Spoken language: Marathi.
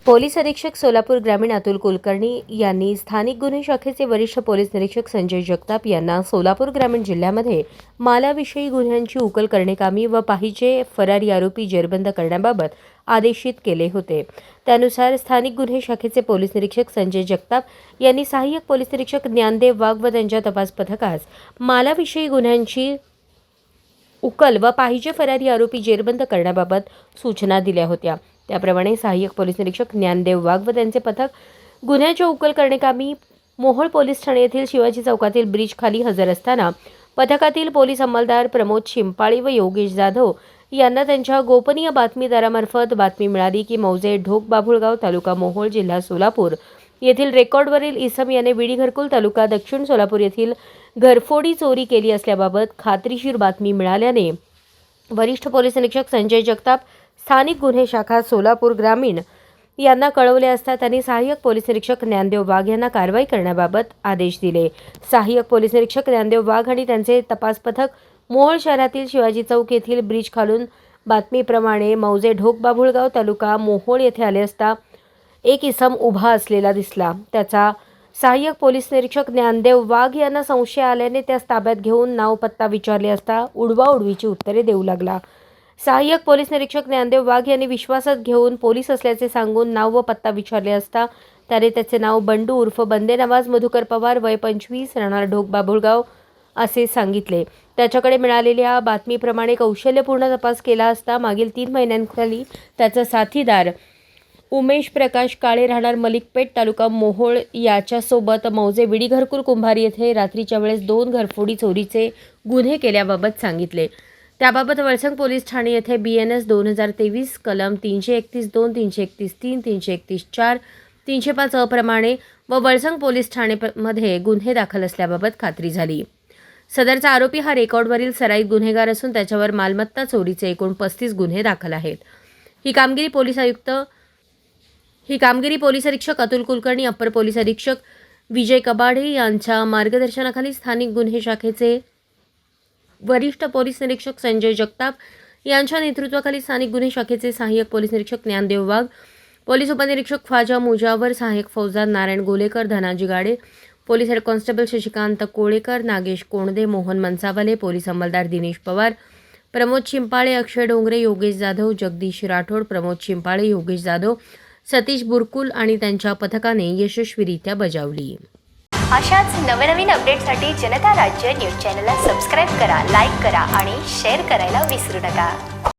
पोलीस अधीक्षक सोलापूर ग्रामीण अतुल कुलकर्णी यांनी स्थानिक गुन्हे शाखेचे वरिष्ठ पोलीस निरीक्षक संजय जगताप यांना सोलापूर ग्रामीण जिल्ह्यामध्ये मालाविषयी गुन्ह्यांची उकल करण्याकामी व पाहिजे फरारी आरोपी जेरबंद करण्याबाबत आदेशित केले होते। त्यानुसार स्थानिक गुन्हे शाखेचे पोलीस निरीक्षक संजय जगताप यांनी सहाय्यक पोलीस निरीक्षक ज्ञानदेव वाघ व त्यांच्या तपास पथकास मालाविषयी गुन्ह्यांची उकल व पाहिजे फरारी आरोपी जेरबंद करण्याबाबत सूचना दिल्या होत्या। त्याप्रमाणे सहाय्यक पोलीस निरीक्षक ज्ञानदेव वाघ व त्यांचे पथक गुन्ह्याची उकल करण्याकामी मोहोळ पोलीस ठाणे येथील शिवाजी चौकातील ब्रिज खाली हजर असताना पथकातील पोलीस अंमलदार प्रमोद शिंपाळे व योगेश जाधव यांना त्यांच्या गोपनीय बातमीदारामार्फत बातमी मिळाली की मौजे ढोक बाभुळगाव तालुका मोहोळ जिल्हा सोलापूर येथील रेकॉर्डवरील इसम याने विडी घरकुल तालुका दक्षिण सोलापूर येथील घरफोडी चोरी केली असल्याबाबत खात्रीशीर बातमी मिळाल्याने वरिष्ठ पोलीस निरीक्षक संजय जगताप स्थानिक गुन्हे शाखा सोलापूर ग्रामीण यांना कळवले असता त्यांनी सहाय्यक पोलीस निरीक्षक ज्ञानदेव वाघ यांना कारवाई करण्याबाबत आदेश दिले। सहाय्यक पोलीस निरीक्षक ज्ञानदेव वाघ आणि त्यांचे तपास पथक मोहोळ शहरातील शिवाजी चौक येथील ब्रिज खालून बातमीप्रमाणे मौजे ढोक बाभुळगाव तालुका मोहोळ येथे आले असता एक इसम उभा असलेला दिसला। त्याचा सहाय्यक पोलीस निरीक्षक ज्ञानदेव वाघ यांना संशय आल्याने त्यास ताब्यात घेऊन नाव पत्ता विचारले असता उडवाउडवीची उत्तरे देऊ लागला। सहाय्यक पोलीस निरीक्षक ज्ञानदेव वाघ यांनी विश्वासात घेऊन पोलीस असल्याचे सांगून नाव व पत्ता विचारले असता त्याने त्याचे नाव बंडू उर्फ बंदे नवाज मधुकर पवार वय 25 राहणार ढोक बाभुळगाव असे सांगितले। त्याच्याकडे मिळालेल्या बातमीप्रमाणे कौशल्यपूर्ण तपास केला असता मागील 3 महिन्यांखाली त्याचा साथीदार उमेश प्रकाश काळे राहणार मलिकपेठ तालुका मोहोळ याच्यासोबत मौजे विडी घरकुल कुंभारी येथे रात्रीच्या वेळेस 2 घरफोडी चोरीचे गुन्हे केल्याबाबत सांगितले। त्याबाबत वळसंग पोलीस ठाणे येथे BNS 2023 कलम 331(2), 331(3), 331(4), 305 अप्रमाणे व वळसंग पोलीस ठाणे मध्ये गुन्हे दाखल असल्याबाबत खात्री झाली। सदरचा आरोपी हा रेकॉर्डवरील सराईत गुन्हेगार असून त्याच्यावर मालमत्ता चोरीचे एकूण 35 गुन्हे दाखल आहेत। ही कामगिरी पोलीस अधीक्षक अतुल कुलकर्णी, अप्पर पोलीस अधीक्षक विजय कबाडे यांच्या मार्गदर्शनाखाली स्थानिक गुन्हे शाखेचे वरिष्ठ पोलीस निरीक्षक संजय जगताप यांच्या नेतृत्वाखाली स्थानिक गुन्हे शाखेचे सहाय्यक पोलीस निरीक्षक ज्ञानदेव वाघ, पोलीस उपनिरीक्षक ख्वाजा मुजावर, सहाय्यक फौजदार Narayan Golekar, Dhanaji Gade, police head constable Shashikant Kolekar, Nagesh Konde, Mohan Mansawale, police अंमलदार दिनेश पवार, प्रमोद शिंपाळे, अक्षय डोंगरे, योगेश जाधव, जगदीश राठोड, प्रमोद शिंपाळे, योगेश जाधव, सतीश बुरकुल आणि त्यांच्या पथकाने यशस्वीरित्या बजावली। अशाच नवनवीन अपडेटसाठी जनता राज्य न्यूज चॅनलला सबस्क्राईब करा, लाईक करा आणि शेअर करायला विसरू नका।